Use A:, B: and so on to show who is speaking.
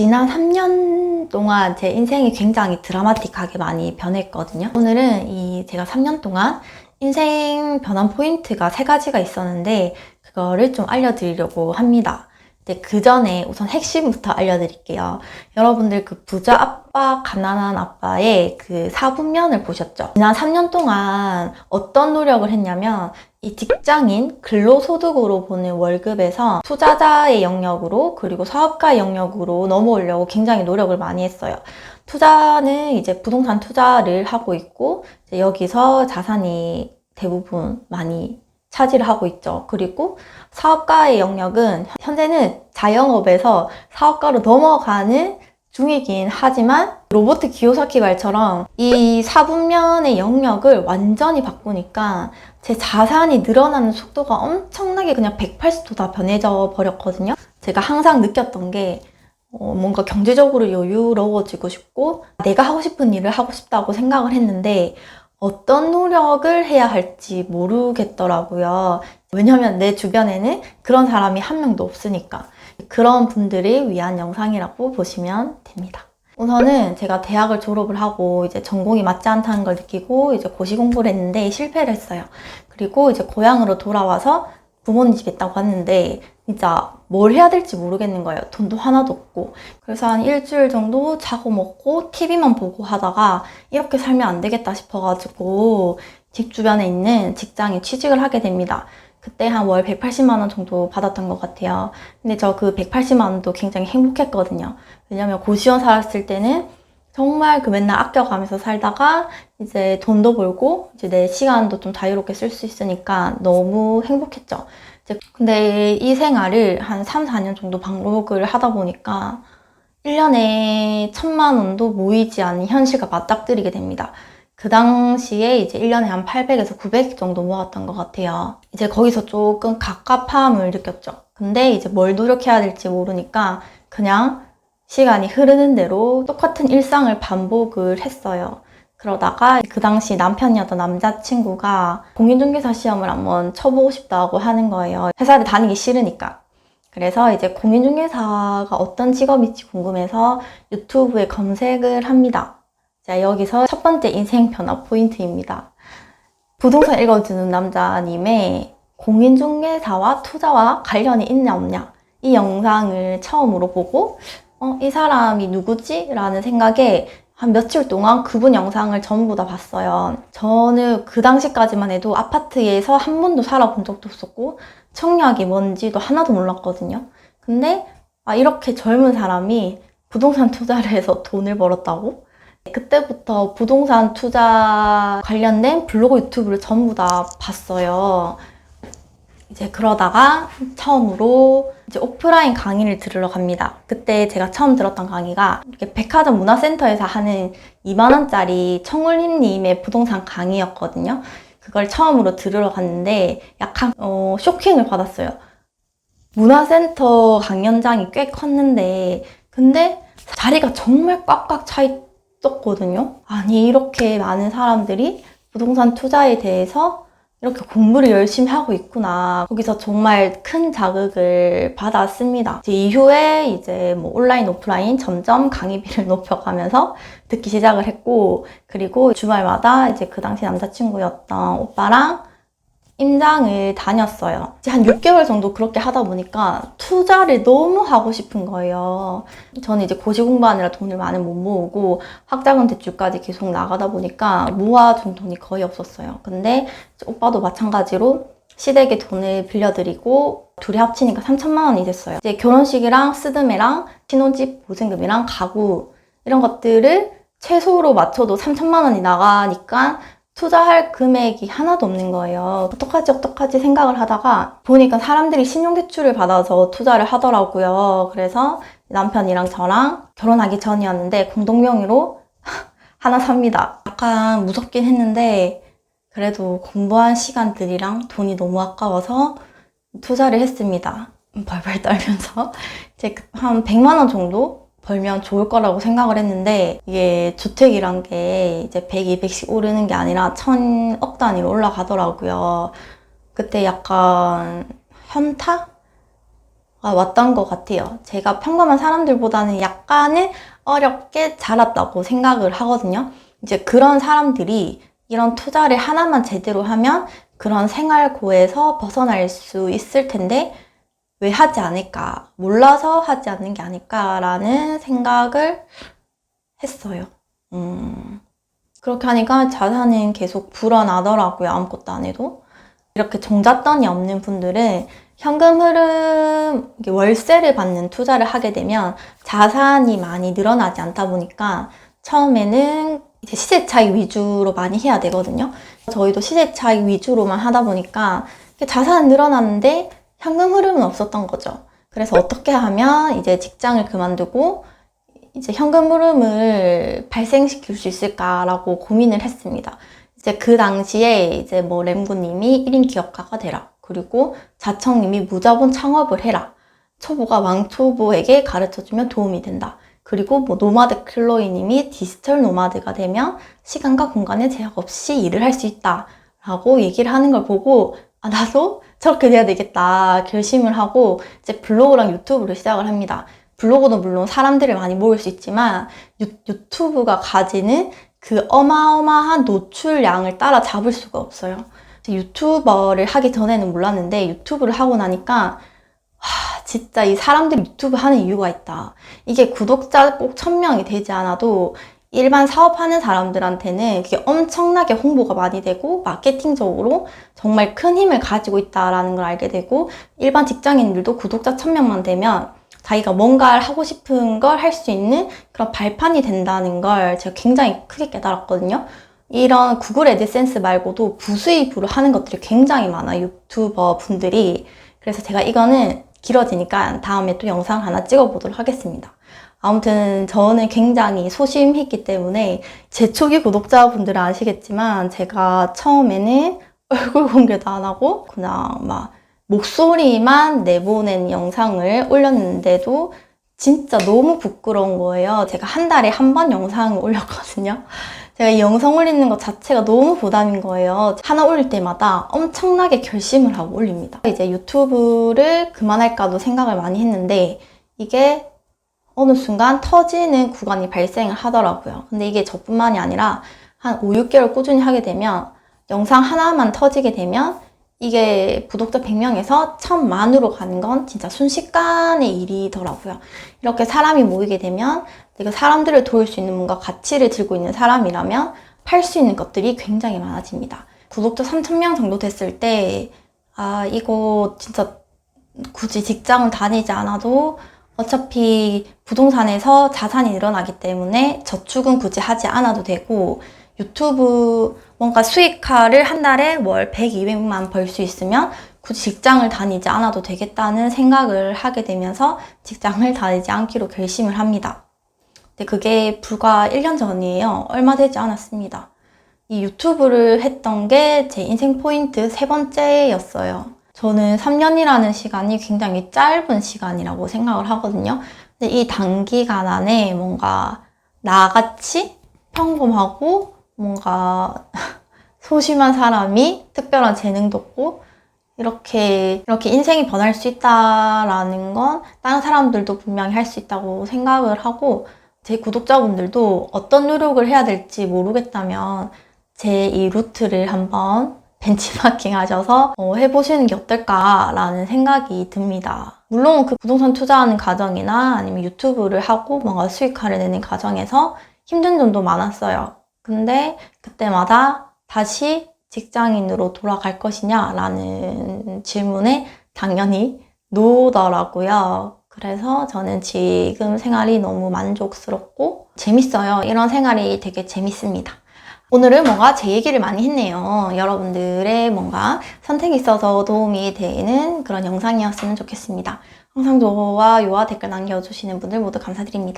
A: 지난 3년 동안 제 인생이 굉장히 드라마틱하게 많이 변했거든요. 오늘은 제가 3년 동안 인생 변환 포인트가 3가지가 있었는데 그거를 좀 알려드리려고 합니다. 그 전에 우선 핵심부터 알려드릴게요. 여러분들 그 부자 아빠, 가난한 아빠의 그 사분면을 보셨죠? 지난 3년 동안 어떤 노력을 했냐면 이 직장인 근로소득으로 보는 월급에서 투자자의 영역으로 그리고 사업가의 영역으로 넘어오려고 굉장히 노력을 많이 했어요. 투자는 이제 부동산 투자를 하고 있고 이제 여기서 자산이 대부분 많이 차지를 하고 있죠. 그리고 사업가의 영역은 현재는 자영업에서 사업가로 넘어가는 중이긴 하지만 로봇 기요사키 말처럼 이 사분면의 영역을 완전히 바꾸니까 제 자산이 늘어나는 속도가 엄청나게 그냥 180도 다 변해져 버렸거든요. 제가 항상 느꼈던 게 뭔가 경제적으로 여유로워지고 싶고 내가 하고 싶은 일을 하고 싶다고 생각을 했는데 어떤 노력을 해야 할지 모르겠더라고요. 왜냐면 내 주변에는 그런 사람이 한 명도 없으니까. 그런 분들을 위한 영상이라고 보시면 됩니다. 우선은 제가 대학을 졸업을 하고 이제 전공이 맞지 않다는 걸 느끼고 이제 고시 공부를 했는데 실패를 했어요. 그리고 이제 고향으로 돌아와서 부모님 집에 딱 왔는데 진짜 뭘 해야 될지 모르겠는 거예요. 돈도 하나도 없고. 그래서 한 일주일 정도 자고 먹고 TV만 보고 하다가 이렇게 살면 안 되겠다 싶어가지고 집 주변에 있는 직장에 취직을 하게 됩니다. 그때 한 월 180만 원 정도 받았던 것 같아요. 근데 저 그 180만 원도 굉장히 행복했거든요. 왜냐면 고시원 살았을 때는 정말 그 맨날 아껴가면서 살다가 이제 돈도 벌고 이제 내 시간도 좀 자유롭게 쓸 수 있으니까 너무 행복했죠. 근데 이 생활을 한 3, 4년 정도 반복을 하다 보니까 1년에 1,000만 원도 모이지 않는 현실과 맞닥뜨리게 됩니다. 그 당시에 이제 1년에 한 800에서 900 정도 모았던 것 같아요. 이제 거기서 조금 갑갑함을 느꼈죠. 근데 이제 뭘 노력해야 될지 모르니까 그냥 시간이 흐르는 대로 똑같은 일상을 반복을 했어요. 그러다가 그 당시 남편이었던 남자친구가 공인중개사 시험을 한번 쳐보고 싶다고 하는 거예요. 회사를 다니기 싫으니까. 그래서 이제 공인중개사가 어떤 직업일지 궁금해서 유튜브에 검색을 합니다. 자, 여기서 첫 번째 인생 변화 포인트입니다. 부동산 읽어주는 남자님의 공인중개사와 투자와 관련이 있냐 없냐 이 영상을 처음으로 보고 이 사람이 누구지? 라는 생각에 한 며칠 동안 그분 영상을 전부 다 봤어요. 저는 그 당시까지만 해도 아파트에서 한 번도 살아본 적도 없었고 청약이 뭔지도 하나도 몰랐거든요. 근데 이렇게 젊은 사람이 부동산 투자를 해서 돈을 벌었다고? 그때부터 부동산 투자 관련된 블로그 유튜브를 전부 다 봤어요. 이제 그러다가 처음으로 이제 오프라인 강의를 들으러 갑니다. 그때 제가 처음 들었던 강의가 이렇게 백화점 문화센터에서 하는 2만 원짜리 청울림님의 부동산 강의였거든요. 그걸 처음으로 들으러 갔는데 약간 쇼킹을 받았어요. 문화센터 강연장이 꽤 컸는데 근데 자리가 정말 꽉꽉 차 있었거든요. 아니 이렇게 많은 사람들이 부동산 투자에 대해서 이렇게 공부를 열심히 하고 있구나. 거기서 정말 큰 자극을 받았습니다. 이후에 이제 뭐 온라인, 오프라인 점점 강의비를 높여가면서 듣기 시작을 했고, 그리고 주말마다 이제 그 당시 남자친구였던 오빠랑 임장을 다녔어요. 이제 한 6개월 정도 그렇게 하다 보니까 투자를 너무 하고 싶은 거예요. 저는 이제 고시 공부하느라 돈을 많이 못 모으고 학자금 대출까지 계속 나가다 보니까 모아둔 돈이 거의 없었어요. 근데 오빠도 마찬가지로 시댁에 돈을 빌려드리고 둘이 합치니까 3,000만 원이 됐어요. 이제 결혼식이랑 쓰드메랑 신혼집 보증금이랑 가구 이런 것들을 최소로 맞춰도 3,000만 원이 나가니까 투자할 금액이 하나도 없는 거예요. 어떡하지 생각을 하다가 보니까 사람들이 신용대출을 받아서 투자를 하더라고요. 그래서 남편이랑 저랑 결혼하기 전이었는데 공동명의로 하나 삽니다. 약간 무섭긴 했는데 그래도 공부한 시간들이랑 돈이 너무 아까워서 투자를 했습니다. 벌벌 떨면서 이제 한 100만 원 정도 벌면 좋을 거라고 생각을 했는데 이게 주택이란 게 이제 100, 200씩 오르는 게 아니라 1,000억 단위로 올라가더라고요. 그때 약간 현타? 왔던 것 같아요. 제가 평범한 사람들보다는 약간은 어렵게 자랐다고 생각을 하거든요. 이제 그런 사람들이 이런 투자를 하나만 제대로 하면 그런 생활고에서 벗어날 수 있을 텐데 왜 하지 않을까? 몰라서 하지 않는 게 아닐까라는 생각을 했어요. 그렇게 하니까 자산은 계속 불어나더라고요. 아무것도 안 해도. 이렇게 종잣돈이 없는 분들은 현금 흐름, 월세를 받는 투자를 하게 되면 자산이 많이 늘어나지 않다 보니까 처음에는 이제 시세 차익 위주로 많이 해야 되거든요. 저희도 시세 차익 위주로만 하다 보니까 자산은 늘어났는데 현금 흐름은 없었던 거죠. 그래서 어떻게 하면 이제 직장을 그만두고 이제 현금 흐름을 발생시킬 수 있을까라고 고민을 했습니다. 이제 그 당시에 이제 뭐 램구님이 1인 기업가가 되라. 그리고 자청님이 무자본 창업을 해라. 초보가 왕초보에게 가르쳐주면 도움이 된다. 그리고 뭐 노마드 클로이님이 디지털 노마드가 되면 시간과 공간에 제약 없이 일을 할 수 있다. 라고 얘기를 하는 걸 보고 나도 저렇게 돼야 되겠다 결심을 하고 이제 블로그랑 유튜브를 시작을 합니다. 블로그도 물론 사람들을 많이 모을 수 있지만 유튜브가 가지는 그 어마어마한 노출량을 따라잡을 수가 없어요. 유튜버를 하기 전에는 몰랐는데 유튜브를 하고 나니까 진짜 이 사람들이 유튜브 하는 이유가 있다. 이게 구독자 꼭 1000명이 되지 않아도 일반 사업하는 사람들한테는 그게 엄청나게 홍보가 많이 되고 마케팅적으로 정말 큰 힘을 가지고 있다라는 걸 알게 되고 일반 직장인들도 구독자 1000명만 되면 자기가 뭔가를 하고 싶은 걸 할 수 있는 그런 발판이 된다는 걸 제가 굉장히 크게 깨달았거든요. 이런 구글 애드센스 말고도 부수입으로 하는 것들이 굉장히 많아요. 유튜버 분들이. 그래서 제가 이거는 길어지니까 다음에 또 영상 하나 찍어보도록 하겠습니다. 아무튼 저는 굉장히 소심했기 때문에 제 초기 구독자분들은 아시겠지만 제가 처음에는 얼굴 공개도 안 하고 그냥 막 목소리만 내보낸 영상을 올렸는데도 진짜 너무 부끄러운 거예요. 제가 한 달에 한 번 영상을 올렸거든요. 제가 이 영상 올리는 것 자체가 너무 부담인 거예요. 하나 올릴 때마다 엄청나게 결심을 하고 올립니다. 이제 유튜브를 그만할까도 생각을 많이 했는데 이게 어느 순간 터지는 구간이 발생을 하더라고요. 근데 이게 저뿐만이 아니라 한 5, 6개월 꾸준히 하게 되면 영상 하나만 터지게 되면 이게 구독자 100명에서 1000만으로 가는 건 진짜 순식간의 일이더라고요. 이렇게 사람이 모이게 되면 내가 사람들을 도울 수 있는 뭔가 가치를 들고 있는 사람이라면 팔 수 있는 것들이 굉장히 많아집니다. 구독자 3000명 정도 됐을 때 이거 진짜 굳이 직장을 다니지 않아도 어차피 부동산에서 자산이 늘어나기 때문에 저축은 굳이 하지 않아도 되고 유튜브 뭔가 수익화를 한 달에 월 100, 200만 벌 수 있으면 굳이 직장을 다니지 않아도 되겠다는 생각을 하게 되면서 직장을 다니지 않기로 결심을 합니다. 근데 그게 불과 1년 전이에요. 얼마 되지 않았습니다. 이 유튜브를 했던 게 제 인생 포인트 3번째였어요. 저는 3년이라는 시간이 굉장히 짧은 시간이라고 생각을 하거든요. 근데 이 단기간 안에 뭔가 나같이 평범하고 뭔가 소심한 사람이 특별한 재능도 없고 이렇게 인생이 변할 수 있다라는 건 다른 사람들도 분명히 할 수 있다고 생각을 하고 제 구독자분들도 어떤 노력을 해야 될지 모르겠다면 제 이 루트를 한번 벤치마킹 하셔서 해보시는 게 어떨까라는 생각이 듭니다. 물론 그 부동산 투자하는 과정이나 아니면 유튜브를 하고 뭔가 수익화를 내는 과정에서 힘든 점도 많았어요. 근데 그때마다 다시 직장인으로 돌아갈 것이냐라는 질문에 당연히 노더라고요. 그래서 저는 지금 생활이 너무 만족스럽고 재밌어요. 이런 생활이 되게 재밌습니다. 오늘은 뭔가 제 얘기를 많이 했네요. 여러분들의 뭔가 선택이 있어서 도움이 되는 그런 영상이었으면 좋겠습니다. 항상 좋아요와 댓글 남겨주시는 분들 모두 감사드립니다.